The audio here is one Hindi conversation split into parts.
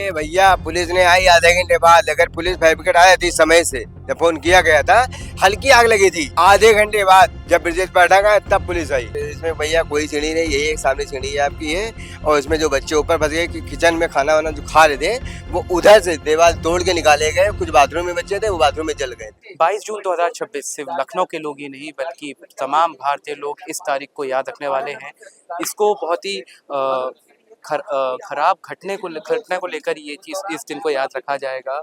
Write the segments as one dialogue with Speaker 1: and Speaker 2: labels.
Speaker 1: अरे भैया, पुलिस ने आई आधे घंटे बाद। अगर पुलिस फायर ब्रिगेड आया थी समय से, जब फोन किया गया था, हल्की आग लगी थी। आधे घंटे बाद जब ब्रिजेश पर गया तब पुलिस आई। इसमें भैया कोई सीढ़ी नहीं, यही एक सामने सीढ़ी है आपकी है। और इसमें जो बच्चे ऊपर फंस गए कि किचन में खाना वाना जो खा रहे थे, वो उधर से दीवार तोड़ के निकाले गए। कुछ बाथरूम में बच्चे थे, वो बाथरूम में जल गए थे।
Speaker 2: 22 जून 2026 सिर्फ लखनऊ के लोग ही नहीं बल्कि तमाम भारतीय लोग इस तारीख को याद रखने वाले हैं। इसको बहुत ही खराब घटने को लेकर ये चीज़ इस दिन को याद रखा जाएगा।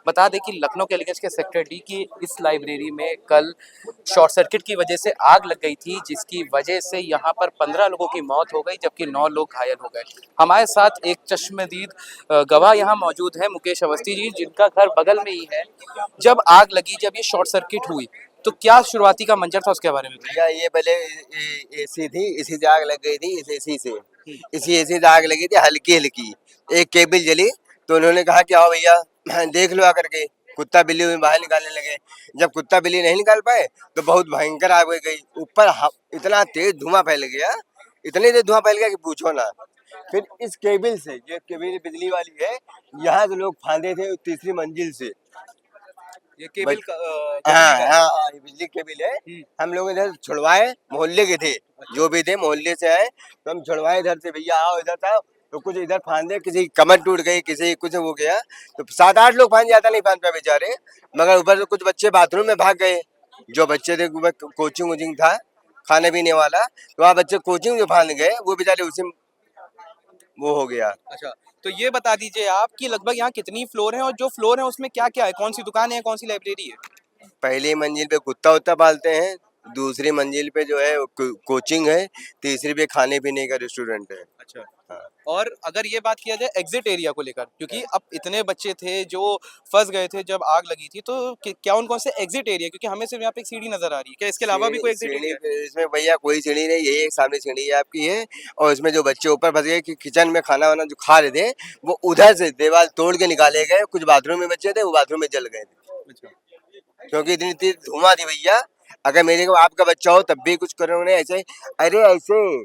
Speaker 2: बता दें कि लखनऊ के एलिगेंस के सेक्टर डी की इस लाइब्रेरी में कल शॉर्ट सर्किट की वजह से आग लग गई थी, जिसकी वजह से यहाँ पर 15 लोगों की मौत हो गई जबकि 9 लोग घायल हो गए। हमारे साथ एक चश्मदीद गवाह यहाँ मौजूद है, मुकेश अवस्थी जी, जिनका घर बगल में ही है। जब आग लगी, जब ये शॉर्ट सर्किट हुई, तो क्या शुरुआती का मंजर था, उसके बारे में बताइए।
Speaker 1: भैया ये पहले एसी थी, इसी से आग लग गई थी। इस एसी से इसी एसी से आग लगी थी, हल्की हल्की। एक केबल जली तो उन्होंने कहा कि आओ भैया देख लो आकर के। कुत्ता बिल्ली बाहर निकालने लगे। जब कुत्ता बिल्ली नहीं निकाल पाए तो बहुत भयंकर आग हो गई। ऊपर इतना तेज धुआं फैल गया, इतनी तेज धुआं फैल गया कि पूछो ना। फिर इस केबल से, जो केबल बिजली वाली है, यहाँ से लोग फांदे थे तीसरी मंजिल से।
Speaker 2: ये केबल
Speaker 1: हाँ हाँ, ये बिजली केबल है। हम लोग इधर छुड़वाए, मोहल्ले के थे, जो भी थे मोहल्ले से आए, तो हम छुड़वाए इधर से। भैया आओ इधर था, तो कुछ इधर फांदे, किसी की कमर टूट गई, किसी कुछ हो गया। तो 7-8 लोग फांद जाता, नहीं फांद पाए बेचारे। मगर ऊपर से कुछ बच्चे बाथरूम में भाग गए। जो बच्चे थे कोचिंग वोचिंग था, खाने पीने वाला, तो वहाँ बच्चे कोचिंग जो फांद गए, वो बेचारे उसी वो हो गया।
Speaker 2: अच्छा, तो ये बता दीजिए आप कि लगभग यहाँ कितनी फ्लोर है और जो फ्लोर है उसमें क्या क्या है, कौन सी दुकान है, कौन सी लाइब्रेरी है।
Speaker 1: पहली मंजिल पे कुत्ता उत्ता पालते हैं, दूसरी मंजिल पे जो है कोचिंग है, तीसरी पे खाने पीने का रेस्टोरेंट है।
Speaker 2: अच्छा,
Speaker 1: हाँ।
Speaker 2: और अगर ये बात किया जाए एग्जिट एरिया को लेकर, क्योंकि अब इतने बच्चे थे जो फंस गए थे जब आग लगी थी, तो क्या उन कौन से एग्जिट एरिया, क्योंकि हमें सिर्फ यहाँ पे एक सीढ़ी नजर आ रही है, क्या इसके अलावा भी कोई एग्जिट
Speaker 1: सीढ़ी
Speaker 2: एरिया है।
Speaker 1: इसमें भैया कोई सीढ़ी नहीं, यही एक सामने सीढ़ी है आपकी है। और इसमें जो बच्चे ऊपर फंस गए कि किचन में खाना वाना जो खा रहे थे, वो उधर से दीवार तोड़ के निकाले गए। कुछ बाथरूम में बच्चे थे, वो बाथरूम में जल गए थे।
Speaker 2: अच्छा,
Speaker 1: क्योंकि इतनी तेज धुआं थी भैया। अगर मेरे को आपका बच्चा हो तब भी कुछ करोगे ऐसे। अरे ऐसे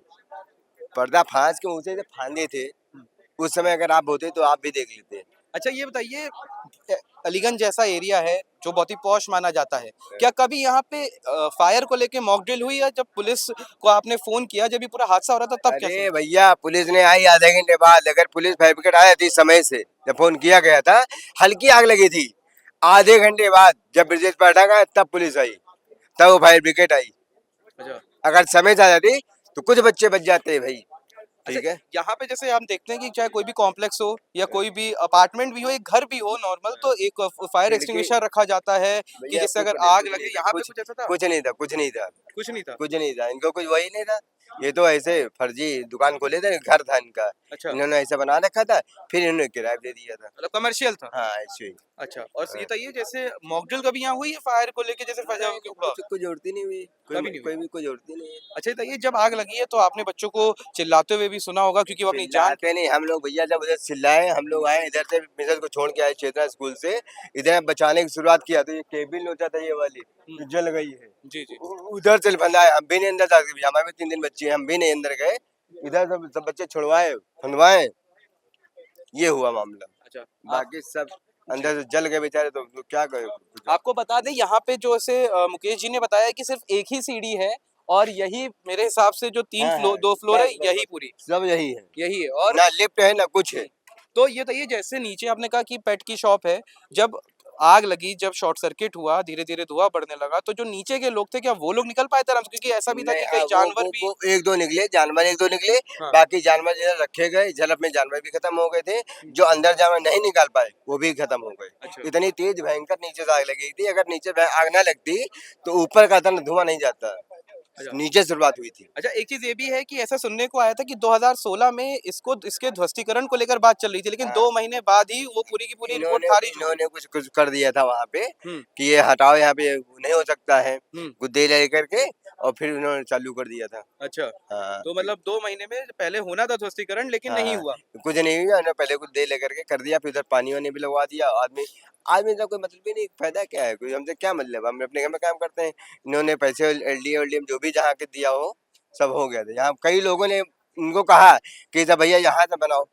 Speaker 1: पर्दा फांस के ऊंचे से फांदे थे। उस समय अगर आप होते तो आप भी देख लेते।
Speaker 2: अच्छा, ये बताइए अलीगंज जैसा एरिया है जो बहुत ही पॉश माना जाता है, क्या कभी यहाँ पे फायर को लेके मॉक ड्रिल हुई, या जब पुलिस को आपने फोन किया जब ये पूरा हादसा हो रहा था तब क्या
Speaker 1: अरे
Speaker 2: सीन?
Speaker 1: भैया, पुलिस ने आई आधे घंटे बाद। अगर पुलिस फायर ब्रिगेड आया थी समय से, जब फोन किया गया था, हल्की आग लगी थी। आधे घंटे बाद जब ब्रिजेश पर गया तब पुलिस आई, तब वो फायर ब्रिगेड आई।
Speaker 2: अच्छा,
Speaker 1: अगर समय से आ जाती तो कुछ बच्चे बच जाते भाई। ठीक
Speaker 2: अच्छा,
Speaker 1: है।
Speaker 2: यहाँ पे जैसे हम देखते हैं कि चाहे कोई भी कॉम्प्लेक्स हो या कोई भी अपार्टमेंट भी हो, एक घर भी हो नॉर्मल, तो एक फायर
Speaker 1: खिड़की
Speaker 2: एक्सटिंग्विशर रखा जाता है कि
Speaker 1: भैया
Speaker 2: जिससे
Speaker 1: कुछ
Speaker 2: अगर
Speaker 1: नहीं,
Speaker 2: आग
Speaker 1: कुछ
Speaker 2: लगे।
Speaker 1: नहीं,
Speaker 2: यहाँ पे
Speaker 1: कुछ
Speaker 2: कुछ ऐसा था?
Speaker 1: कुछ नहीं था, कुछ नहीं था,
Speaker 2: कुछ नहीं था।
Speaker 1: कुछ नहीं था। इनको कुछ वही नहीं था। ये तो ऐसे फर्जी दुकान खोले थे, घर था इनका।
Speaker 2: अच्छा,
Speaker 1: इन्होंने ऐसा बना रखा था, फिर इन्होंने किराए पे दे दिया था।
Speaker 2: मतलब कमर्शियल था।
Speaker 1: हाँ ऐसे ही।
Speaker 2: अच्छा, और
Speaker 1: हाँ।
Speaker 2: ये बताइए जैसे मॉकड्रिल कभी यहाँ हुई है फायर को लेके, जैसे
Speaker 1: नहीं, नहीं,
Speaker 2: हुआ?
Speaker 1: कुछ कोई जरूरत ही नहीं हुई।
Speaker 2: कभी नहीं हुई।
Speaker 1: कोई भी कोई जरूरत ही नहीं है।
Speaker 2: अच्छा, बताइए जब आग लगी है तो आपने बच्चों को चिल्लाते हुए भी सुना होगा, क्योंकि वो अपनी जान।
Speaker 1: चिल्लाते नहीं हम लोग भैया, जब उधर चिल्लाए, हम लोग आए इधर से मिसेज को छोड़ के आए चेतना स्कूल से। इधर बचाने की शुरुआत किया तो ये केबिल नोचा था ये वाली, जो जल गई है।
Speaker 2: जी जी।
Speaker 1: उधर से बंदा है, हम भी नहीं अंदर जा सकते। हमारे भी 3 दिन बच्चे हैं, हम भी नहीं अंदर गए। इधर सब बच्चे छुड़वाए, फंदवाए, ये हुआ मामला।
Speaker 2: अच्छा,
Speaker 1: बाकी सब अंदर से जल गए बेचारे, तो क्या करें।
Speaker 2: आपको बता दें यहाँ पे जो ऐसे मुकेश जी ने बताया कि सिर्फ एक ही सीढ़ी है, और यही मेरे हिसाब से जो
Speaker 1: हाँ हाँ,
Speaker 2: 2 फ्लोर है,
Speaker 1: बस बस
Speaker 2: यही
Speaker 1: बस,
Speaker 2: पूरी
Speaker 1: सब यही है।
Speaker 2: यही है। और
Speaker 1: ना लिफ्ट है ना कुछ है।
Speaker 2: तो ये बताइए जैसे नीचे आपने कहा कि पेट की शॉप है, जब आग लगी, जब शॉर्ट सर्किट हुआ, धीरे धीरे धुआं बढ़ने लगा, तो जो नीचे के लोग थे क्या वो लोग निकल पाए थे आराम से? क्योंकि ऐसा भी था
Speaker 1: नहीं,
Speaker 2: कि कई जानवर भी।
Speaker 1: वो एक दो निकले, जानवर एक दो निकले।
Speaker 2: हाँ।
Speaker 1: बाकी जानवर जिधर रखे गए झलक में जानवर भी खत्म हो गए थे। जो अंदर जानवर नहीं निकाल पाए वो भी खत्म हो गए।
Speaker 2: अच्छा,
Speaker 1: इतनी तेज भयंकर नीचे से आग लगी थी। अगर नीचे आग ना लगती तो ऊपर का इतना धुआं नहीं जाता।
Speaker 2: अच्छा,
Speaker 1: नीचे शुरुआत हुई थी।
Speaker 2: अच्छा, एक चीज ये भी है कि ऐसा सुनने को आया था कि 2016 में इसके ध्वस्तीकरण को लेकर बात चल रही थी, लेकिन
Speaker 1: हाँ।
Speaker 2: 2 महीने बाद ही वो पूरी की पूरी रिपोर्ट खारिज हो गई।
Speaker 1: इन्होंने कुछ कुछ कर दिया था वहाँ पे
Speaker 2: हम्म
Speaker 1: कि ये हटाओ, यहाँ पे नहीं हो सकता है।
Speaker 2: हम्म
Speaker 1: गुद्दे लेकर के, और फिर उन्होंने चालू कर दिया था।
Speaker 2: अच्छा,
Speaker 1: हाँ
Speaker 2: तो मतलब 2 महीने में पहले होना था ध्वस्तीकरण, लेकिन नहीं
Speaker 1: हाँ,
Speaker 2: हुआ।
Speaker 1: कुछ नहीं हुआ। उन्होंने पहले कुछ दे लेकर के कर दिया, फिर उधर पानी वानी भी लगवा दिया। आदमी आदमी का कोई मतलब ही नहीं, फायदा क्या है, कोई हमसे क्या मतलब, हम अपने घर में काम करते हैं। इन्होंने पैसे एलडीएम वेलडीएम जो भी जहाँ के दिया हो सब हो गया था। यहाँ कई लोगों ने उनको कहा कि भैया यहाँ से बनाओ,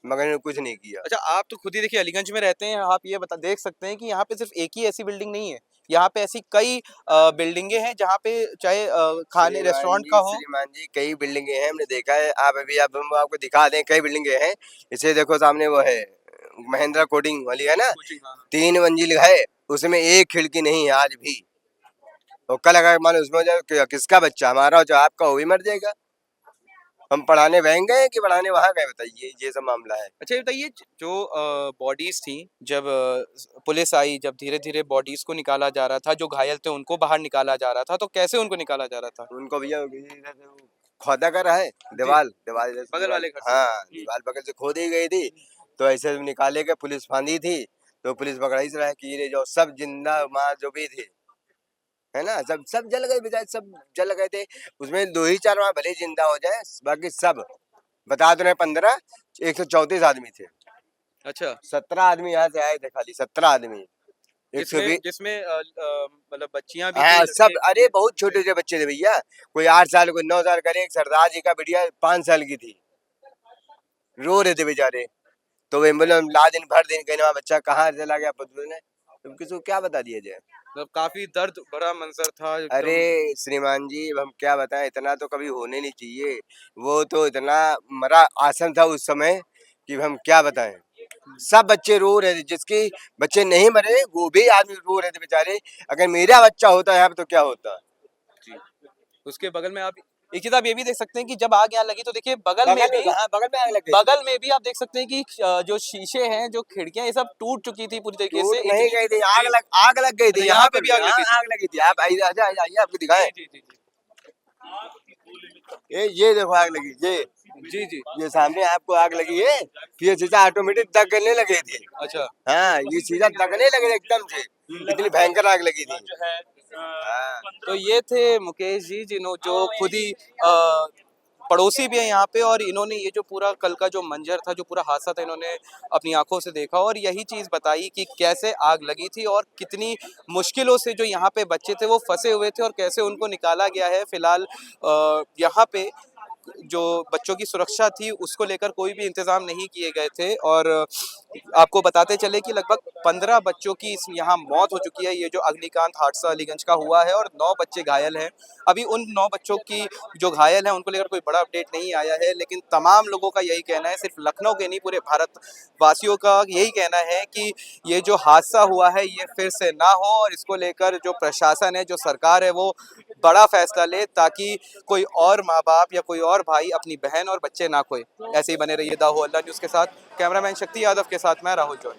Speaker 1: मगर इन्होंने कुछ नहीं किया।
Speaker 2: अच्छा, आप तो खुद ही देखिए अलीगंज में रहते हैं, आप ये बता देख सकते हैं कि यहाँ पे सिर्फ एक ही ऐसी बिल्डिंग नहीं है, यहाँ पे ऐसी कई बिल्डिंगें हैं जहाँ पे चाहे खाने रेस्टोरेंट का हो।
Speaker 1: श्रीमान जी कई बिल्डिंगे हैं, हमने देखा है। आप अभी आप हम आपको दिखा दें, कई बिल्डिंगे हैं। इसे देखो सामने वो है महिंद्रा कोडिंग वाली है ना,
Speaker 2: कोचिंग, हाँ, हाँ।
Speaker 1: 3 मंजिल है, उसमें एक खिड़की नहीं है आज भी। और कल अगर मान लो उसमें हो जाए किसका बच्चा, हमारा हो चाहे आपका, वो भी मर जाएगा। हम पढ़ाने वहीं गए कि पढ़ाने वहां गए, बताइए, ये सब मामला है।
Speaker 2: अच्छा ये बताइए, जो बॉडीज थी, जब पुलिस आई, जब धीरे धीरे बॉडीज को निकाला जा रहा था, जो घायल थे उनको बाहर निकाला जा रहा था, तो कैसे उनको निकाला जा रहा था?
Speaker 1: उनको भैया इधर से वो खोदा कर रहा है,
Speaker 2: जी,
Speaker 1: दीवार दीवार इधर से
Speaker 2: बगल
Speaker 1: दीवार,
Speaker 2: वाले घर से।
Speaker 1: हाँ दीवार बगल से खोदी गई थी। तो ऐसे निकाले के पुलिस फांदी थी, तो पुलिस पकड़ा ही रहा है कि ये जो सब जिंदा माँ जो भी थे, है ना, सब सब जल गए बेचारे, सब जल गए थे। उसमें 2 ही 4 वहाँ भले जिंदा हो जाए, बाकी सब बता दो, 15 134 आदमी थे।
Speaker 2: अच्छा,
Speaker 1: 17 आदमी यहाँ से आए थे, खाली 17 आदमी। एक सौ
Speaker 2: जिसमें
Speaker 1: बीस
Speaker 2: जिसमें मतलब बच्चियां भी थी,
Speaker 1: हाँ सब,
Speaker 2: लड़के भी
Speaker 1: अरे
Speaker 2: थे।
Speaker 1: बहुत छोटे छोटे बच्चे थे भैया, कोई 8 साल, कोई 9 साल का। एक सरदार जी का बिटिया 5 साल की थी, रो रहे थे बेचारे। तो एम्बुलेंस ला दिन भर दिन कहने वहाँ बच्चा कहाँ चला गया, पता नहीं, तुम किसी को क्या बता दिया जाए।
Speaker 2: मतलब काफी दर्द भरा मंजर था
Speaker 1: अरे
Speaker 2: एकदम।
Speaker 1: श्रीमान जी, अब हम क्या बताएं, इतना तो कभी होने नहीं चाहिए। वो तो इतना मरा आसन था उस समय कि हम क्या बताएं। सब बच्चे रो रहे थे, जिसके बच्चे नहीं मरे वो भी आदमी रो रहे थे बेचारे। अगर मेरा बच्चा होता यहाँ पे तो क्या होता।
Speaker 2: जी। उसके बगल में आप एक चीज आप ये भी देख सकते हैं कि जब आग यहाँ लगी तो देखिए बगल में भी,
Speaker 1: हाँ, बगल में आग लग गई थी।
Speaker 2: बगल में भी आप देख सकते हैं कि जो शीशे हैं, जो खिड़कियां, ये सब टूट चुकी थी पूरी तरीके
Speaker 1: टूट
Speaker 2: से,
Speaker 1: नहीं
Speaker 2: इतनी।
Speaker 1: गई थी,
Speaker 2: जी।
Speaker 1: आग लग गई
Speaker 2: अच्छा,
Speaker 1: थी,
Speaker 2: यहाँ
Speaker 1: यहाँ
Speaker 2: पे
Speaker 1: पे
Speaker 2: भी आग लगी थी।
Speaker 1: आग लगी थी। आप आइए, आइए आइए, आपको दिखाएं।
Speaker 2: जी, जी, जी,
Speaker 1: ये देखो आग लगी,
Speaker 2: जी, जी।
Speaker 1: ये सामने आपको आग लगी है। फिर ये शीशा ऑटोमेटिक दगने लगे थे।
Speaker 2: अच्छा।
Speaker 1: हाँ, ये शीशा दगने लगे एकदम से, इतनी भयंकर आग लगी थी। हाँ।
Speaker 2: तो ये थे मुकेश जी, जिन्हों जो खुद ही पड़ोसी भी है यहाँ पे, और इन्होंने ये जो पूरा कल का जो मंजर था, जो पूरा हादसा था, इन्होंने अपनी आंखों से देखा और यही चीज़ बताई कि कैसे आग लगी थी और कितनी मुश्किलों से जो यहाँ पे बच्चे थे वो फंसे हुए थे और कैसे उनको निकाला गया है। फिलहाल यहाँ पे जो बच्चों की सुरक्षा थी उसको लेकर कोई भी इंतजाम नहीं किए गए थे, और आपको बताते चले कि लगभग 15 बच्चों की इस यहाँ मौत हो चुकी है। ये जो अग्निकांड हादसा अलीगंज का हुआ है, और 9 बच्चे घायल हैं। अभी उन 9 बच्चों की जो घायल हैं उनको लेकर कोई बड़ा अपडेट नहीं आया है, लेकिन तमाम लोगों का यही कहना है, सिर्फ लखनऊ के नहीं पूरे भारत वासियों का यही कहना है कि ये जो हादसा हुआ है ये फिर से ना हो, और इसको लेकर जो प्रशासन है, जो सरकार है, वो बड़ा फैसला ले ताकि कोई और माँ बाप या कोई और भाई अपनी बहन और बच्चे ना खोए। ऐसे ही बने रहिए द होल्ला न्यूज़ के साथ। कैमरामैन शक्ति यादव के साथ मैं राहुल जौन।